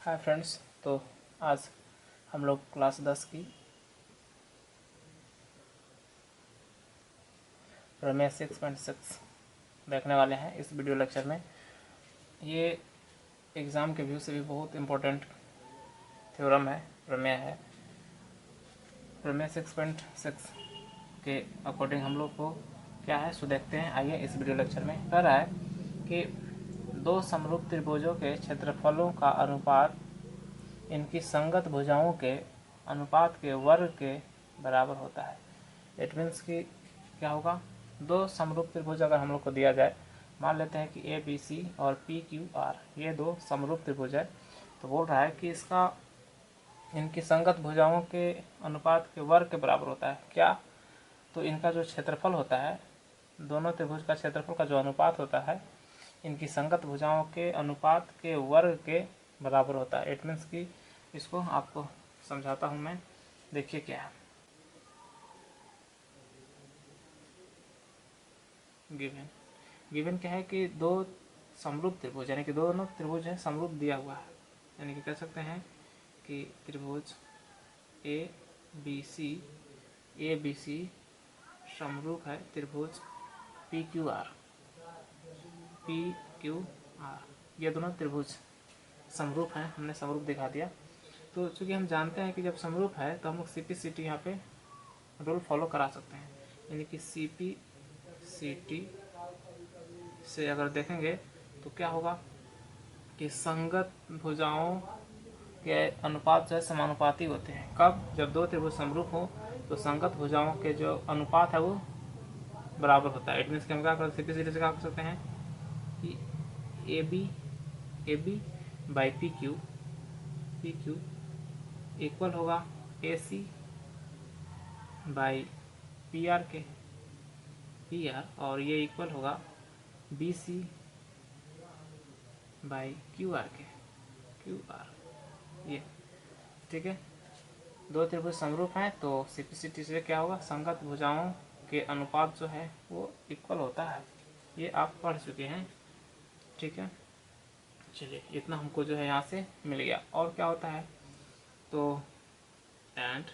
Hi friends. तो आज हम लोग क्लास 10 की प्रमेय 6.6 देखने वाले हैं इस वीडियो लेक्चर में। ये एग्ज़ाम के व्यू से भी बहुत इम्पोर्टेंट थ्योरम है, प्रमेय है। प्रमेय 6.6 के अकॉर्डिंग हम लोग को क्या है सो देखते हैं। आइए इस वीडियो लेक्चर में कह रहा है कि दो समरूप त्रिभुजों के क्षेत्रफलों का अनुपात इनकी संगत भुजाओं के अनुपात के वर्ग के बराबर होता है। इट मीन्स कि क्या होगा, दो समरूप त्रिभुज अगर हम लोग को दिया जाए, मान लेते हैं कि ए बी सी और पी क्यू आर, ये दो समरूप त्रिभुज है। तो बोल रहा है कि इसका इनकी संगत भुजाओं के अनुपात के वर्ग के बराबर होता है। क्या? तो इनका जो क्षेत्रफल होता है, दोनों त्रिभुज का क्षेत्रफल का जो अनुपात होता है इनकी संगत भुजाओं के अनुपात के वर्ग के बराबर होता है। इट मीन्स कि इसको आपको समझाता हूँ मैं। देखिए क्या है गिवन। गिवन क्या है कि दो समरूप त्रिभुज, यानी कि दोनों त्रिभुज है समरूप दिया हुआ है। यानी कि कह सकते हैं कि त्रिभुज ए बी सी समरूप है त्रिभुज पी क्यू आर। ये दोनों त्रिभुज समरूप हैं, हमने समरूप दिखा दिया। तो चूंकि हम जानते हैं कि जब समरूप है तो हम लोग CP/CT यहाँ पे रूल फॉलो करा सकते हैं। यानी कि CP/CT से अगर देखेंगे तो क्या होगा कि संगत भुजाओं के अनुपात जो है समानुपाती होते हैं। कब? जब दो त्रिभुज समरूप हो तो संगत भुजाओं के जो अनुपात है वो बराबर होता है। इट मीन्स कि हम क्या कर CP/CT से क्या कर सकते हैं कि A B by P Q equal होगा AC बाई पी आर, और ये इक्वल होगा BC बाई क्यू आर। ये ठीक है। दो त्रिभुज समरूप हैं तो CP/CT से क्या होगा, संगत भुजाओं के अनुपात जो है वो इक्वल होता है। ये आप पढ़ चुके हैं, ठीक है। चलिए, इतना हमको जो है यहाँ से मिल गया। और क्या होता है तो एंड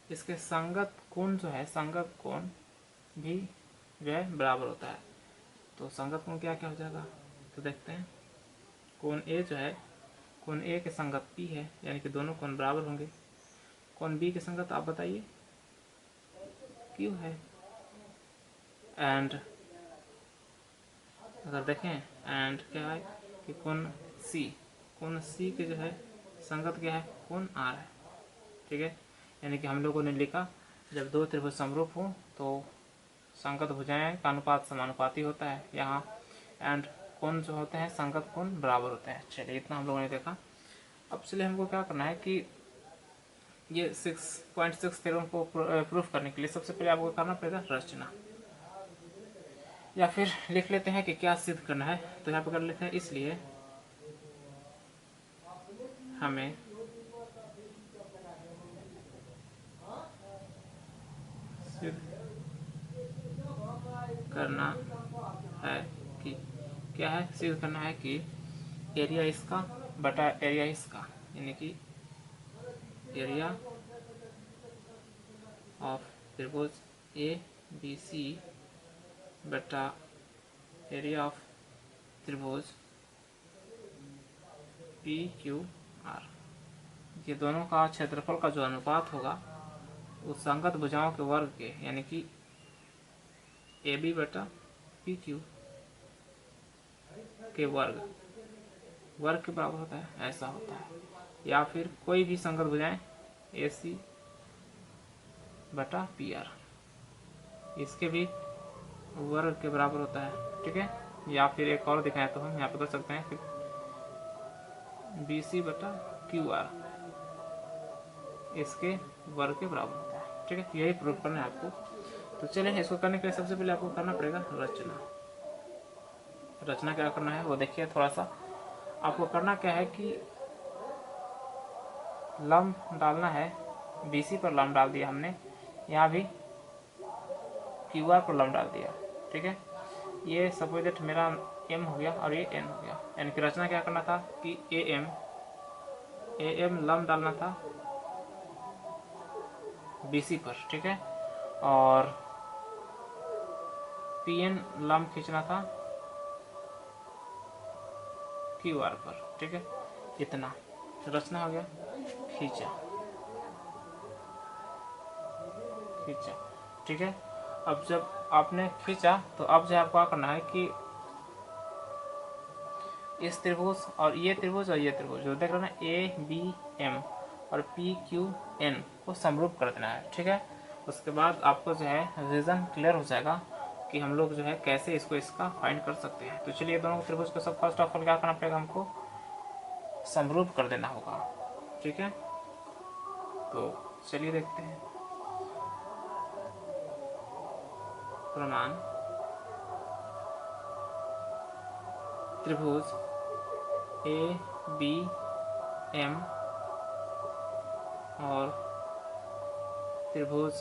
इसके संगत कोण जो है, संगत कोण भी जो है बराबर होता है। तो संगत कोण क्या क्या हो जाएगा तो देखते हैं। कोण ए जो है, कोण ए के संगत P है, यानी कि दोनों कोण बराबर होंगे। कोण B के संगत आप बताइए Q है। एंड अगर देखें एंड क्या है कि कोण C के जो है संगत क्या है, कोण R है, ठीक है। यानी कि हम लोगों ने लिखा जब दो त्रिभुज समरूप हो तो संगत भुजाएं का अनुपात समानुपाती होता है यहाँ। एंड कोण जो होते हैं संगत कोण बराबर होते हैं। चलिए, इतना हम लोगों ने देखा। अब चलिए हमको क्या करना है कि ये 6.6 थ्योरम को प्रूफ करने के लिए सबसे पहले आपको करना पड़ेगा रचना, या फिर लिख लेते हैं कि क्या सिद्ध करना है। तो यहाँ पे कर लेते हैं, इसलिए हमें सिद्ध करना है कि क्या है, सिद्ध करना है कि एरिया इसका बटा एरिया इसका, यानी कि एरिया ऑफ त्रिभुज ABC बटा एरिया ऑफ त्रिभुज PQR, ये दोनों का क्षेत्रफल का जो अनुपात होगा उस संगत भुजाओं के वर्ग के, यानी कि AB बटा PQ के वर्ग के बराबर होता है, ऐसा होता है। या फिर कोई भी संगत भुजाएं AC बटा PR, इसके भी वर्ग के बराबर होता है, ठीक है। या फिर एक और दिखाएं तो हम यहाँ पे कर सकते हैं कि BC बटा QR इसके वर्ग के बराबर होता है, ठीक है। यही प्रूफ करना है आपको। तो चलिए, इसको करने के लिए सबसे पहले आपको करना पड़ेगा रचना क्या करना है वो देखिए। थोड़ा सा आपको करना क्या है कि लंब डालना है। BC पर लंब डाल दिया हमने, यहाँ भी QR पर लंब डाल दिया, ठीक है। ये सपोज दैट मेरा M हो गया और ये N हो गया। यानी कि रचना क्या करना था कि AM ए एम लंब डालना था BC पर, ठीक है, और PN लंब खींचना था QR पर, ठीक है। इतना रचना हो गया, खींचा, ठीक है। अब जब आपने खींचा तो अब जो आपको क्या करना है कि इस त्रिभुज और ये त्रिभुज और ये त्रिभुज जो देख रहे हैं ABM और PQN को समरूप कर देना है, ठीक है। उसके बाद आपको जो है रीजन क्लियर हो जाएगा कि हम लोग जो है कैसे इसका फाइंड कर सकते हैं। तो चलिए दोनों त्रिभुज को सब फर्स्ट ऑफ ऑल क्या करना पड़ेगा, हमको समरूप कर देना होगा, ठीक है। तो चलिए देखते हैं। प्रमाण त्रिभुज ABM और त्रिभुज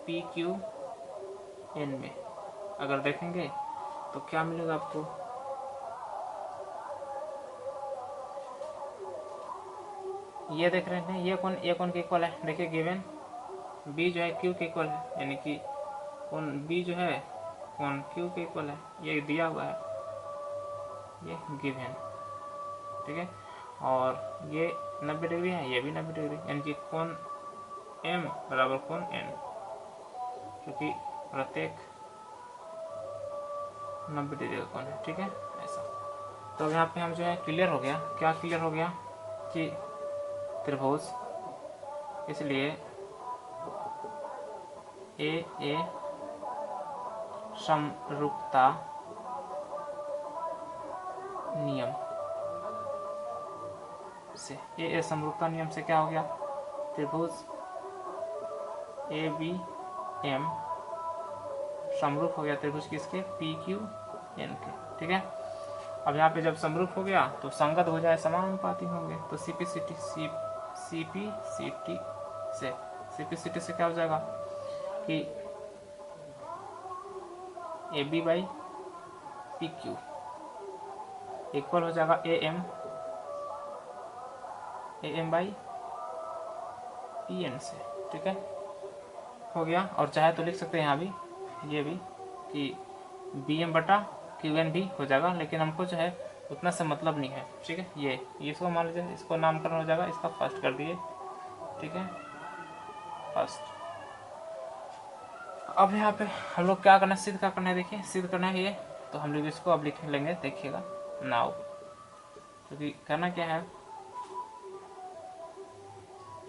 PQN में अगर देखेंगे तो क्या मिलेगा आपको, ये देख रहे हैं ये कौन A कौन के इक्वल है, देखिए गिवन B जो है Q के इक्वल है, यानी कि कौन B जो है कौन Q के इक्वल है, ये दिया हुआ है, ये गिवन, ठीक है। और ये 90 डिग्री है, ये भी 90 डिग्री, यानी कि कोण M बराबर कोण N, क्योंकि प्रत्येक 90 डिग्री का कोण है, ठीक है, ऐसा। तो यहाँ पे हम जो है क्लियर हो गया, क्या क्लियर हो गया कि त्रिभुज, इसलिए ए समरूपता नियम से, ए समरूपता नियम से क्या हो गया, त्रिभुज ABM समरूप हो गया त्रिभुज किसके, PQN के, ठीक है। अब यहाँ पे जब समरूप हो गया तो संगत हो जाए, समानुपाती होंगे, तो CPCT से क्या हो जाएगा कि AB बाई PQ इक्वल हो जाएगा AM बाई PN से, ठीक है, हो गया। और चाहे तो लिख सकते हैं यहाँ भी, ये भी कि BM बटा QN भी हो जाएगा, लेकिन हमको जो है उतना से मतलब नहीं है, ठीक है। ये इसको मान लीजिए, इसको नामकरण हो जाएगा, इसका फर्स्ट कर दिए, ठीक है, फर्स्ट। अब यहाँ पे हम लोग क्या करना है, सिद्ध क्या करना है, देखिए सिद्ध करना है ये, तो हम लोग इसको अब लिख लेंगे, देखिएगा नाउ, क्योंकि करना क्या है,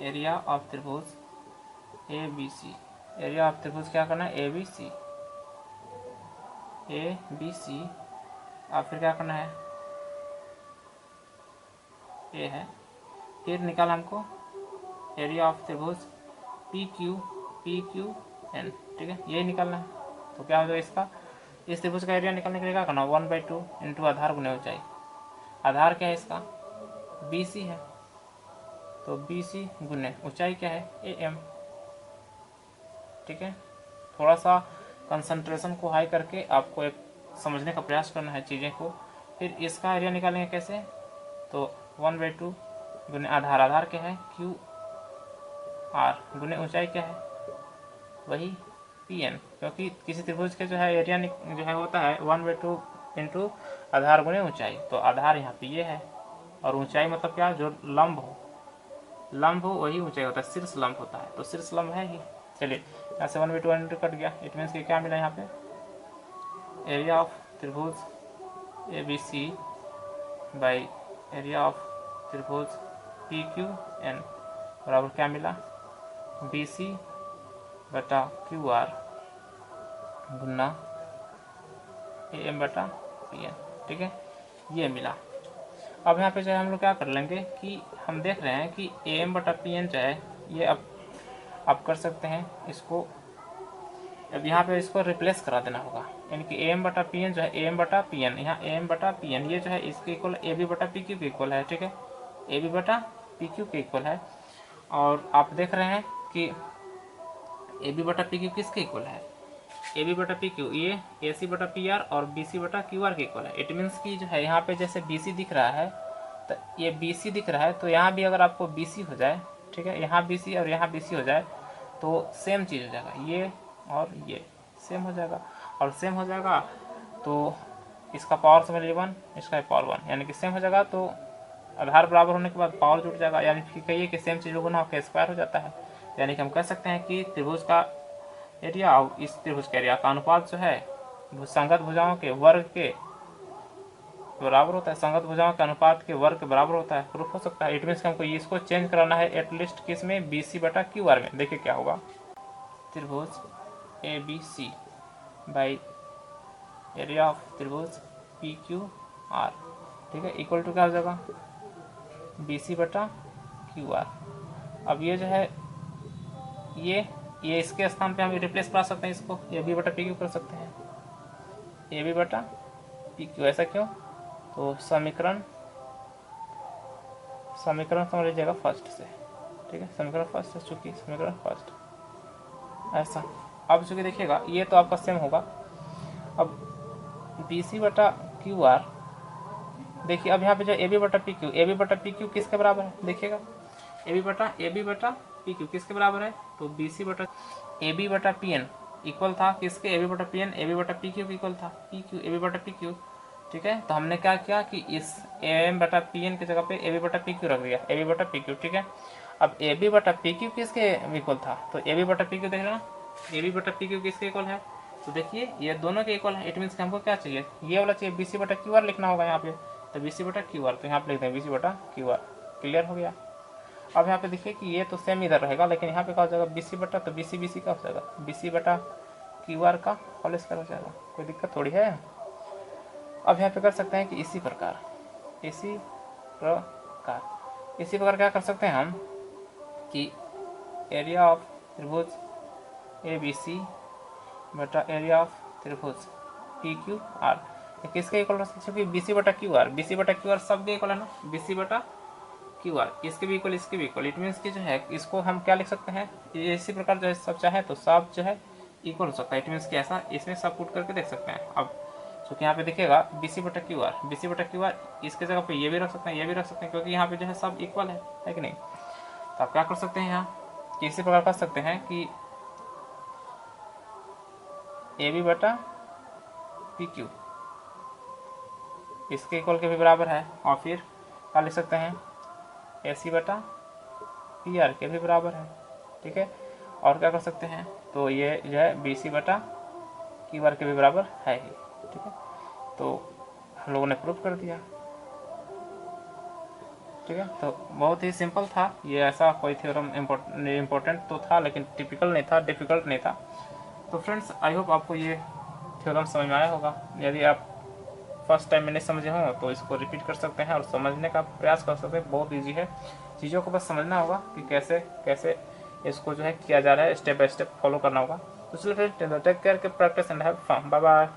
एरिया ऑफ त्रिभुज ABC, एरिया ऑफ त्रिभुज क्या करना है, ABC और फिर क्या करना है, ए है, फिर निकाल हमको एरिया ऑफ त्रिभुज PQN, ठीक है, यही निकालना है। तो क्या हो जाएगा इसका, इस त्रिभुज का एरिया निकालने के लिए क्या करना, 1/2 इंटू आधार गुने ऊंचाई, आधार क्या है इसका BC है, तो BC गुने ऊंचाई क्या है AM, ठीक है। थोड़ा सा कंसंट्रेशन को हाई करके आपको एक समझने का प्रयास करना है चीज़ें को। फिर इसका एरिया निकालेंगे कैसे, तो 1/2 गुने आधार, आधार क्या है QR गुने ऊंचाई क्या है वही PN, क्योंकि किसी त्रिभुज के जो है एरिया जो है होता है 1/2 इंटू आधार गुने ऊंचाई, तो आधार यहाँ पे ये है, और ऊंचाई मतलब क्या, जो लंब हो वही ऊंचाई होता है, शीर्ष लंब होता है, तो शीर्ष लंब है ही। चलिए यहाँ से 1/2 इंटू कट गया, इट मीन्स कि क्या मिला यहाँ पे, एरिया ऑफ त्रिभुज ABC बाई एरिया ऑफ त्रिभुज PQN बराबर क्या मिला, BC बटा QR गुना AM बटा PN, ठीक है, ये मिला। अब यहाँ पे जो है हम लोग क्या कर लेंगे कि हम देख रहे हैं कि AM बटा PN जो है ये अब आप कर सकते हैं इसको, अब यहाँ पे इसको रिप्लेस करा देना होगा, यानी कि AM बटा PN जो है AM बटा PN, यहाँ AM बटा PN ये जो है इसके इक्वल AB बटा PQ के इक्वल है, ठीक है, AB बटा PQ के इक्वल है। और आप देख रहे हैं कि AB बटा PQ किसके इक्वल है, AB बटा PQ ये AC बटा PR और BC बटा QR के इक्वल है। इट मीन्स कि जो है यहाँ पे जैसे BC दिख रहा है तो ये BC दिख रहा है, तो यहाँ भी अगर आपको BC हो जाए, ठीक है, यहाँ BC और यहाँ BC हो जाए तो सेम चीज़ हो जाएगा, ये और ये सेम हो जाएगा, और सेम हो जाएगा तो इसका पावर समझ लीजिए 1, इसका पावर 1, यानी कि सेम हो जाएगा। तो आधार बराबर होने के बाद पावर जुट जाएगा, यानी कि कहिए कि सेम चीज़ गुना होकर स्क्वायर हो जाता है। यानी कि हम कह सकते हैं कि त्रिभुज का एरिया और इस त्रिभुज के एरिया का अनुपात जो है संगत भुजाओं के वर्ग के बराबर होता है, संगत भुजाओं के अनुपात के वर्ग के बराबर होता है। प्रूफ हो सकता है। इट मीन्स कि हमको इसको चेंज कराना है एटलीस्ट किस में, BC/QR में। देखिए क्या होगा, त्रिभुज ABC बाई एरिया ऑफ त्रिभुज PQR, ठीक है, इक्वल टू क्या हो जाएगा, BC/QR। अब ये जो है ये इसके स्थान पे हम रिप्लेस करा सकते हैं, इसको AB/PQ कर सकते हैं, AB/PQ। ऐसा क्यों, तो समीकरण समझ लीजिएगा फर्स्ट से, ठीक है, समीकरण फर्स्ट है, चूंकि समीकरण फर्स्ट ऐसा। अब चूंकि देखिएगा ये तो आपका सेम होगा। अब BC/QR, देखिए अब यहाँ पे जो AB/PQ किसके बराबर है, देखिएगा AB/PQ किसके बराबर है, तो AB/PN इक्वल था किसके, AB/PN AB/PQ के इक्वल था, PQ AB/PQ, ठीक है। तो हमने क्या किया कि इस AM/PN की जगह पे AB/PQ रख दिया, AB/PQ, ठीक है। अब AB/PQ किसके इक्वल था, तो AB/PQ देख लेना, AB/PQ किसके इक्वल है, तो देखिए ये दोनों के इक्वल है। इट मीन्स कि हमको क्या चाहिए, ये वाला चाहिए, BC/QR लिखना होगा यहाँ पे, तो BC/QR, तो यहाँ पे लिखते हैं BC/QR। क्लियर हो गया। अब यहाँ पे देखिए कि ये तो सेम इधर रहेगा, लेकिन यहाँ पे क्या हो जाएगा, तो BC का हो जाएगा, BC/QR का होल स्क्वायर हो जाएगा, कोई दिक्कत थोड़ी है। अब यहाँ पे कर सकते हैं कि इसी प्रकार क्या कर सकते हैं हम कि एरिया ऑफ त्रिभुज ABC बटा एरिया ऑफ त्रिभुज PQR किसके इक्वल, क्योंकि BC/QR सब के इक्वल है ना, BC/QR, इसके भी इक्वल, इसके भी इक्वल। इट मीन्स कि जो है इसको हम क्या लिख सकते हैं, इसी प्रकार जो है सब चाहे तो सब जो है इक्वल हो सकता है। इट मीन्स कि ऐसा इसमें सब पुट करके देख सकते हैं। अब क्योंकि यहाँ पे देखिएगा BC/QR इसके जगह पे ये भी रख सकते हैं, ये भी रख सकते हैं, क्योंकि यहाँ पे जो है सब इक्वल है कि नहीं। तो आप क्या कर सकते हैं यहाँ कि इसी प्रकार कर सकते हैं कि AB/PQ इसके इक्वल के भी बराबर है, और फिर क्या लिख सकते हैं, AC/PR के भी बराबर है, ठीक है। और क्या कर सकते हैं, तो ये जो है BC/QR के भी बराबर है ही, ठीक है। तो हम लोगों ने प्रूफ कर दिया, ठीक है। तो बहुत ही सिंपल था ये, ऐसा कोई थ्योरम इम्पोर्टेंट तो था लेकिन टिपिकल नहीं था, डिफ़िकल्ट नहीं था। तो फ्रेंड्स आई होप आपको ये थ्योरम समझ में आया होगा। यदि आप फर्स्ट टाइम में नहीं समझे हों तो इसको रिपीट कर सकते हैं और समझने का प्रयास कर सकते हैं। बहुत ईजी है, चीज़ों को बस समझना होगा कि कैसे कैसे इसको जो है किया जा रहा है, स्टेप बाय स्टेप फॉलो करना होगा। तो चलिए friends, take care, practice and have fun, bye bye.